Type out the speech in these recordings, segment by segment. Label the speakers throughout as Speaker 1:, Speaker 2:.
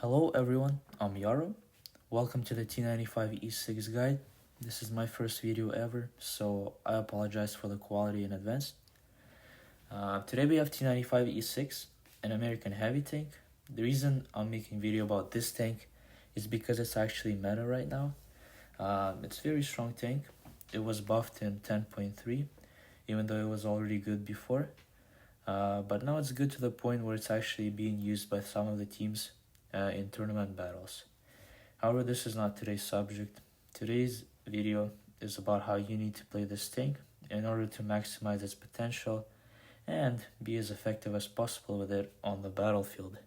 Speaker 1: Hello everyone, I'm Yaro. Welcome to the T95E6 guide. This is my first video ever, so I apologize for the quality in advance. Today we have T95E6, an American heavy tank. The reason I'm making video about this tank is because it's actually meta right now. It's a very strong tank. It was buffed in 10.3, even though it was already good before. But now it's good to the point where it's actually being used by some of the teams in tournament battles. However, this is not today's subject. Today's video is about how you need to play this tank in order to maximize its potential and be as effective as possible with it on the battlefield.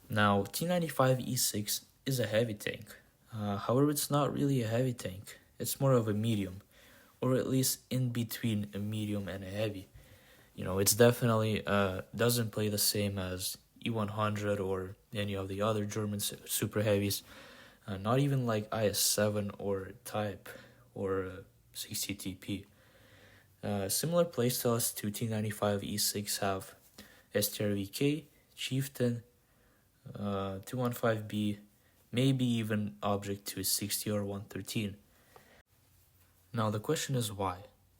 Speaker 1: Now, T95E6 is a heavy tank. However, it's not really a heavy tank. It's more of a medium, or at least in between a medium and a heavy. It's definitely doesn't play the same as E100 or any of the other German super heavies, not even like IS-7 or Type or 60TP. Similar playstyles to T95E6 have STRVK, Chieftain, 215B, maybe even Object 260 or 113. Now the question is why?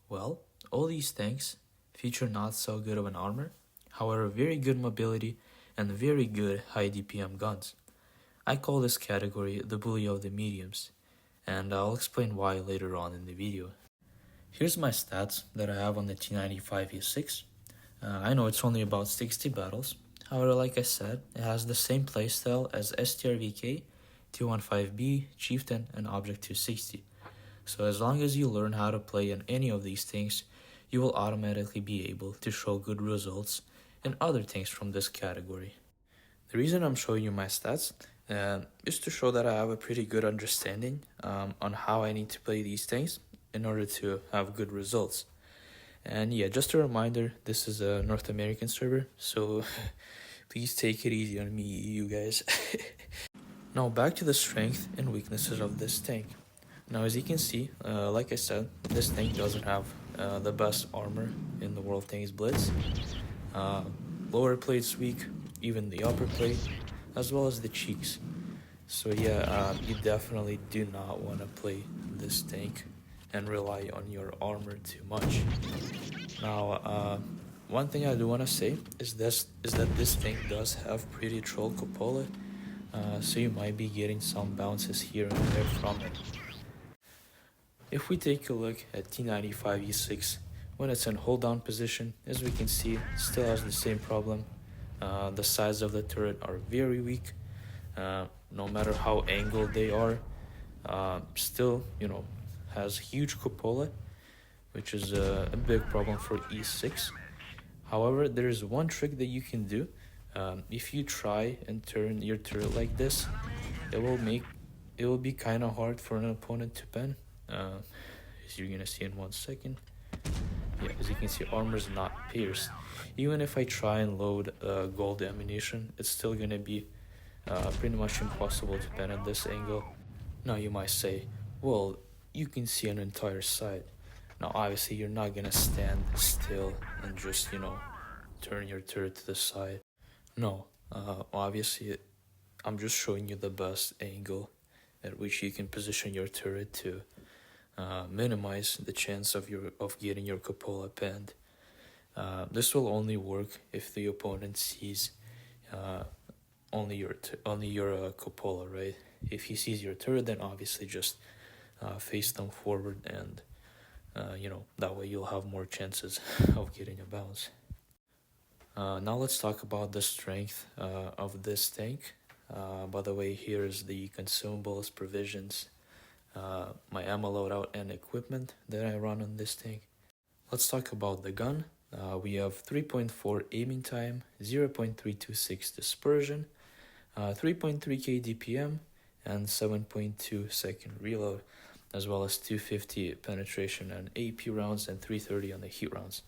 Speaker 1: Well, all these tanks feature not so good of an armor, however very good mobility and very good high DPM guns. I call this category the bully of the mediums, and I'll explain why later on in the video. Here's my stats that I have on the T95E6. I know it's only about 60 battles, however like I said, it has the same playstyle as STRVK, 215B, Chieftain, and Object 260. So as long as you learn how to play in any of these things, you will automatically be able to show good results in other tanks from this category. The reason I'm showing you my stats is to show that I have a pretty good understanding on how I need to play these tanks in order to have good results. And yeah, just a reminder, this is a North American server, so please take it easy on me, you guys. Now back to the strength and weaknesses of this tank. Now as you can see, like I said, this tank doesn't have the best armor in the World Tanks Blitz. Lower plate's weak, even the upper plate, as well as the cheeks. So yeah, you definitely do not want to play this tank and rely on your armor too much. Now, one thing I do want to say is that this tank does have pretty troll cupola, so you might be getting some bounces here and there from it. If we take a look at T95E6, when it's in hold down position, as we can see, it still has the same problem. The sides of the turret are very weak. No matter how angled they are, still, has huge cupola, which is a big problem for E6. However, there is one trick that you can do. If you try and turn your turret like this, it will be kind of hard for an opponent to pen. As you're gonna see in 1 second. Yeah, as you can see, armor is not pierced. Even if I try and load gold ammunition, it's still gonna be pretty much impossible to pen at this angle. Now you might say, well, you can see an entire side. Now obviously you're not gonna stand still and just, turn your turret to the side. No, obviously I'm just showing you the best angle at which you can position your turret to minimize the chance of getting your cupola penned. This will only work if the opponent sees only your cupola, right? If he sees your turret, then obviously just face them forward, and that way you'll have more chances of getting a bounce. Now let's talk about the strength of this tank. By the way, here's the consumables, provisions, my ammo loadout, and equipment that I run on this tank. Let's talk about the gun. We have 3.4 aiming time, 0.326 dispersion, 3.3k DPM, and 7.2 second reload, as well as 250 penetration and AP rounds and 330 on the heat rounds.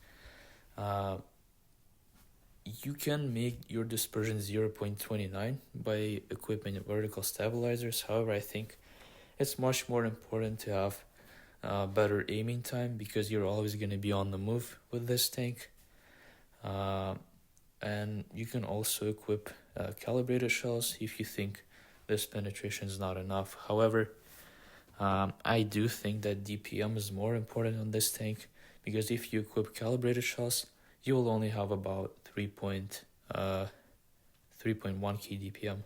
Speaker 1: You can make your dispersion 0.29 by equipping vertical stabilizers. However, I think it's much more important to have better aiming time, because you're always going to be on the move with this tank. And you can also equip calibrated shells if you think this penetration is not enough. However, I do think that DPM is more important on this tank, because if you equip calibrated shells, you will only have about 3.1k DPM.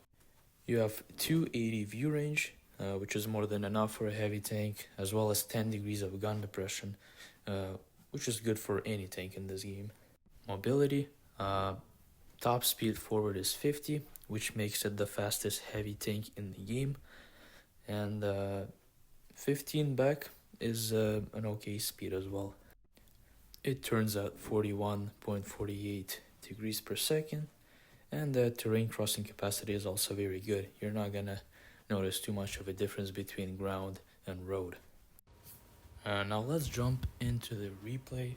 Speaker 1: You have 280 view range, which is more than enough for a heavy tank, as well as 10 degrees of gun depression, which is good for any tank in this game. Mobility, top speed forward is 50, which makes it the fastest heavy tank in the game, and 15 back is an okay speed as well. It turns out 41.48 degrees per second, and the terrain crossing capacity is also very good. You're not gonna notice too much of a difference between ground and road. Now let's jump into the replay.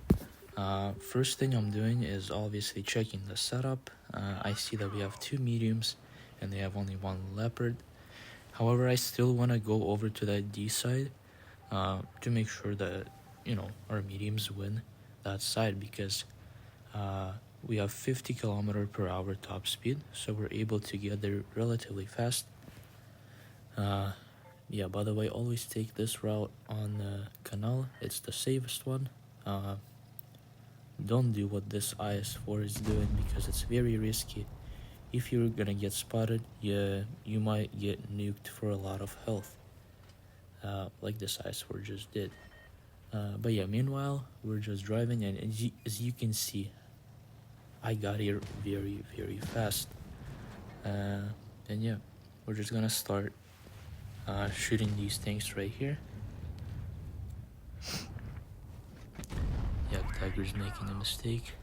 Speaker 1: First thing I'm doing is obviously checking the setup. I see that we have 2 mediums and they have only 1 leopard. However, I still want to go over to that D side to make sure that, our mediums win that side, because we have 50 km/h top speed, so we're able to get there relatively fast. Yeah, by the way, always take this route on Canal. It's the safest one. Don't do what this IS-4 is doing, because it's very risky. If you're gonna get spotted, you might get nuked for a lot of health, like this IS-4 just did. But yeah, meanwhile, we're just driving, and as you can see, I got here very, very fast. And yeah, we're just gonna start shooting these tanks right here. Yeah, Tiger's making a mistake.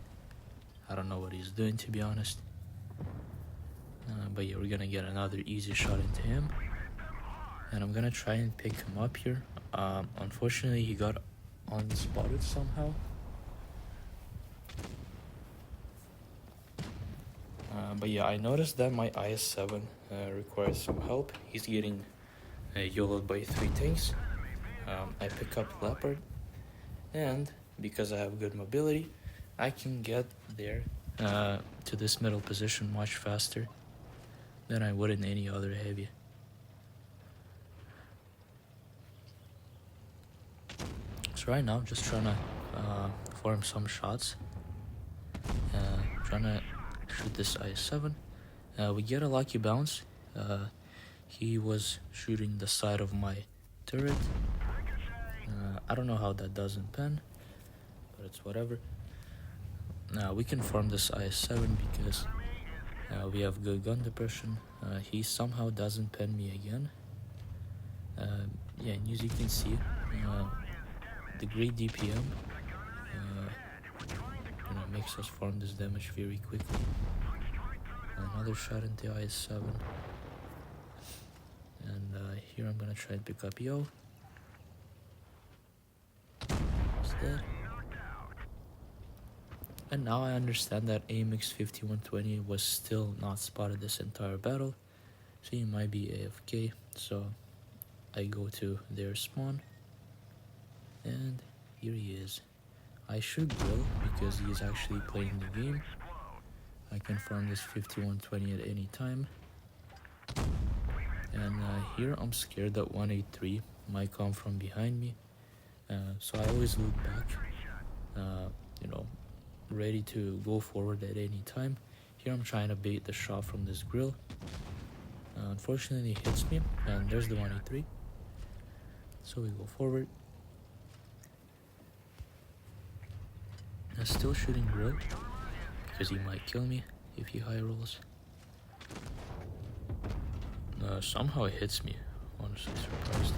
Speaker 1: I don't know what he's doing, to be honest. But yeah, we're gonna get another easy shot into him, and I'm gonna try and pick him up here. Unfortunately, he got unspotted somehow. But yeah, I noticed that my IS-7 requires some help. He's getting YOLO'd by 3 tanks. I pick up Leopard, and because I have good mobility, I can get there to this middle position much faster than I would in any other heavy. So right now, just trying to form some shots, trying to shoot this IS-7. We get a lucky bounce. He was shooting the side of my turret. I don't know how that doesn't pen, but it's whatever. We can farm this IS-7 because we have good gun depression. He somehow doesn't pen me again. Yeah, and as you can see, the great DPM makes us farm this damage very quickly. Another shot into IS-7. And here I'm gonna try and pick up Yo. He's dead. And now I understand that AMX 5120 was still not spotted this entire battle, so he might be AFK. So I go to their spawn, and here he is. I should grill because he is actually playing the game. I can farm this 5120 at any time. And here I'm scared that 183 might come from behind me. So I always look back, ready to go forward at any time. Here I'm trying to bait the shot from this grill. Unfortunately, he hits me, and there's the 183. So we go forward. I'm still shooting grill because he might kill me if he high rolls. Somehow it hits me. Honestly surprised.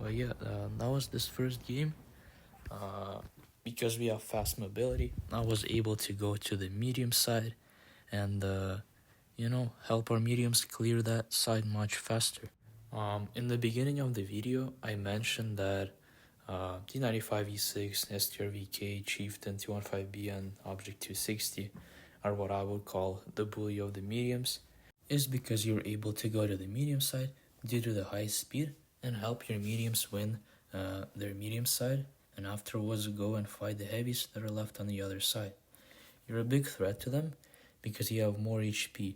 Speaker 1: But yeah, that was this first game. Because we have fast mobility, I was able to go to the medium side and help our mediums clear that side much faster. In the beginning of the video, I mentioned that T95E6, STRVK, Chieftain, T15B, and Object 260 are what I would call the bully of the mediums, is because you're able to go to the medium side due to the high speed and help your mediums win their medium side, and afterwards go and fight the heavies that are left on the other side. You're a big threat to them because you have more HP.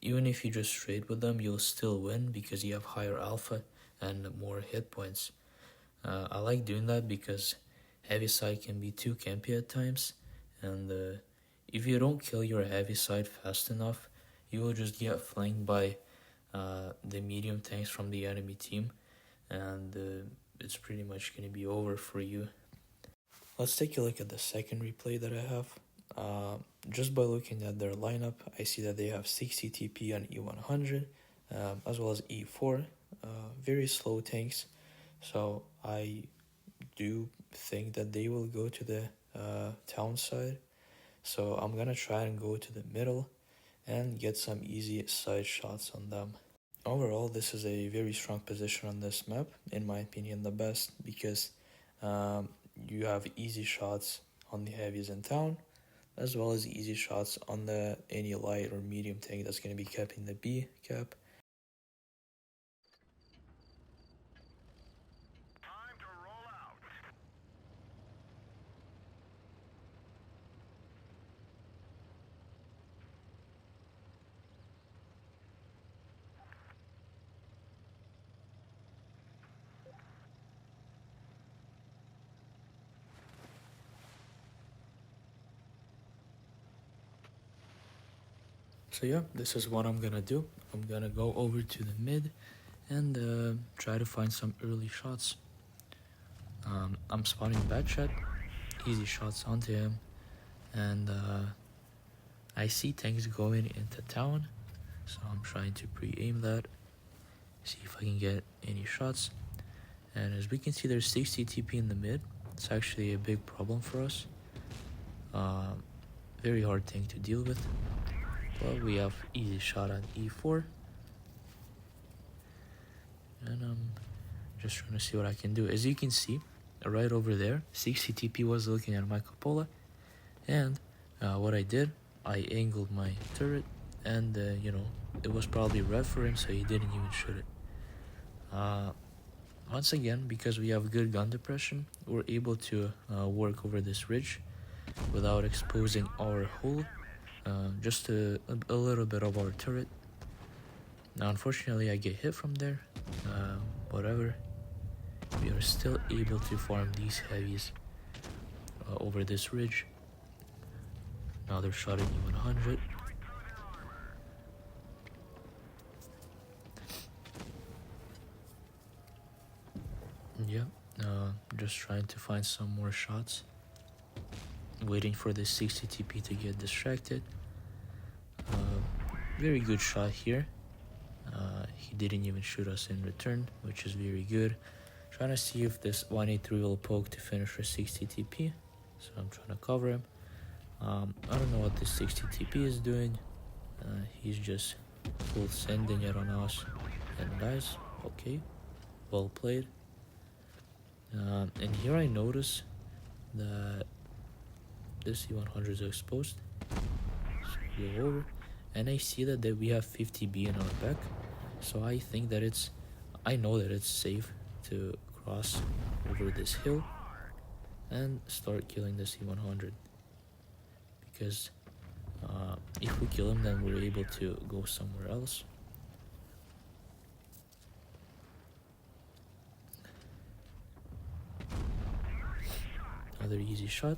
Speaker 1: Even if you just trade with them, you'll still win because you have higher alpha and more hit points. I like doing that because heavy side can be too campy at times, and if you don't kill your heavy side fast enough, you will just get flanked by the medium tanks from the enemy team, and it's pretty much going to be over for you. Let's take a look at the second replay that I have. Just by looking at their lineup, I see that they have 60 TP on E100, as well as E4, very slow tanks. So I do think that they will go to the town side. So I'm gonna try and go to the middle and get some easy side shots on them. Overall, this is a very strong position on this map, in my opinion the best, because you have easy shots on the heavies in town, as well as easy shots on any light or medium tank that's going to be kept in the B cap.
Speaker 2: Time to roll out.
Speaker 1: So yeah, this is what I'm gonna do. I'm gonna go over to the mid and try to find some early shots. I'm spawning bad shot, easy shots onto him, and I see tanks going into town, so I'm trying to pre-aim that, see if I can get any shots. And as we can see, there's 60 TP in the mid. It's actually a big problem for us. Very hard tank to deal with. But we have easy shot on E4. And I'm just trying to see what I can do. As you can see, right over there, 60 TP was looking at my cupola. And what I did, I angled my turret. And, it was probably red for him, so he didn't even shoot it. Once again, because we have good gun depression, we're able to work over this ridge without exposing our hull, just a little bit of our turret. Now unfortunately I get hit from there, whatever. We are still able to farm these heavies over this ridge. Now they're shot at E100. Yeah, just trying to find some more shots. Waiting for the 60 TP to get distracted. Very good shot here. He didn't even shoot us in return, which is very good. Trying to see if this 183 will poke to finish for 60 TP. So I'm trying to cover him. I don't know what this 60 TP is doing. He's just full sending it on us and dies. Okay, well played. And here I notice that this E100 is exposed. So we go over, and I see that we have 50B in our back. So I think that I know that it's safe to cross over this hill and start killing this E100. Because if we kill him, then we're able to go somewhere else. Another easy shot.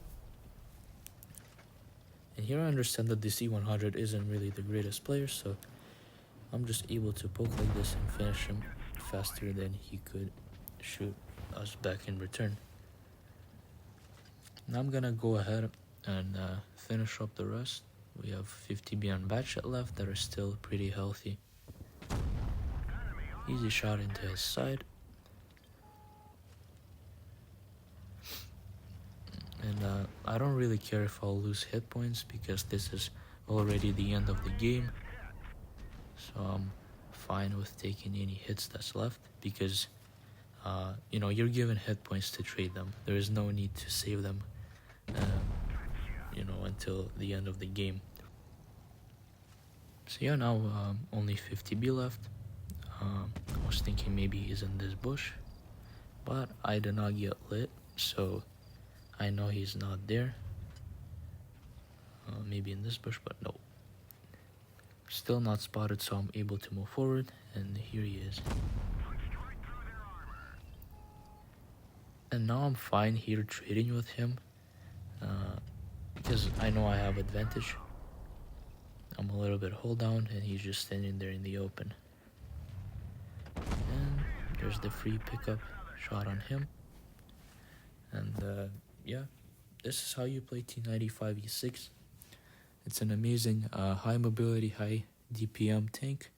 Speaker 1: And here I understand that this E100 isn't really the greatest player, so I'm just able to poke like this and finish him faster than he could shoot us back in return. Now I'm gonna go ahead and finish up the rest. We have 50 beyond batch left that are still pretty healthy. Easy shot into his side. And I don't really care if I'll lose hit points because this is already the end of the game. So I'm fine with taking any hits that's left because, you're given hit points to trade them. There is no need to save them, until the end of the game. So yeah, now only 50B left. I was thinking maybe he's in this bush, but I did not get lit, so I know he's not there. Maybe in this bush, but no. Still not spotted, so I'm able to move forward, and here he is. And now I'm fine here trading with him, because I know I have advantage. I'm a little bit hold down, and he's just standing there in the open. And there's the free pickup shot on him. And yeah, this is how you play T95E6. It's an amazing high mobility, high DPM tank.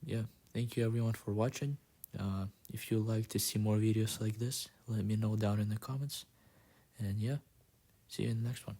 Speaker 1: Yeah, thank you everyone for watching. If you'd like to see more videos like this, let me know down in the comments. And yeah, see you in the next one.